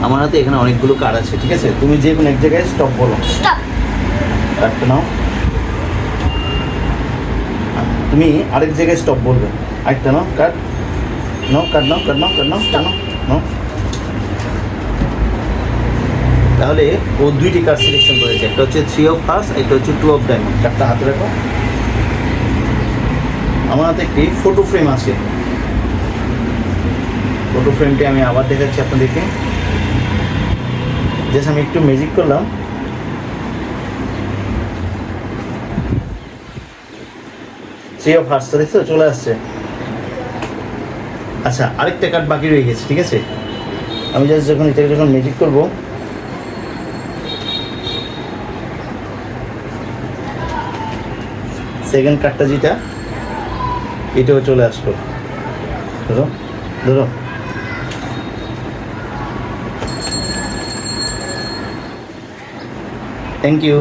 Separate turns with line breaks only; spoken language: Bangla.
আমার হাতে এখানে অনেকগুলো কার্ড আছে, ঠিক আছে? তুমি যে কোনো এক জায়গায় স্টপ বলো।
স্টপ।
কার্ডটা নাও। তুমি আরেক জায়গায় স্টপ বলবে। আরেকটা নাও কার্ড, নাও কার্ড, নাও কার্ড, নাও কার্ড, নাও কার্ড, নাও নাও। তাহলে ও দুইটি কার্ড সিলেকশন করেছে, একটা হচ্ছে 3 অফ হার্টস, একটা হচ্ছে 2 অফ ডায়মন্ড। কার্ডটা হাতে রাখো। আমার হাতে একটি ফটো ফ্রেম আছে, ফটো ফ্রেমটি আমি আবার দেখাচ্ছি আপনাদেরকে। জাস্ট আমি একটু ম্যাজিক করলাম, 3 অফ হার্টসটা দেখছো চলে আসছে। আচ্ছা, আরেকটা কার্ড বাকি রয়ে গেছে, ঠিক আছে? আমি জাস্ট যখন এটাকে যখন ম্যাজিক করবো, সেকেন্ড কার্ডটা যেটা, এটাও চলে আসলো। ধরো ধরো, থ্যাংক ইউ।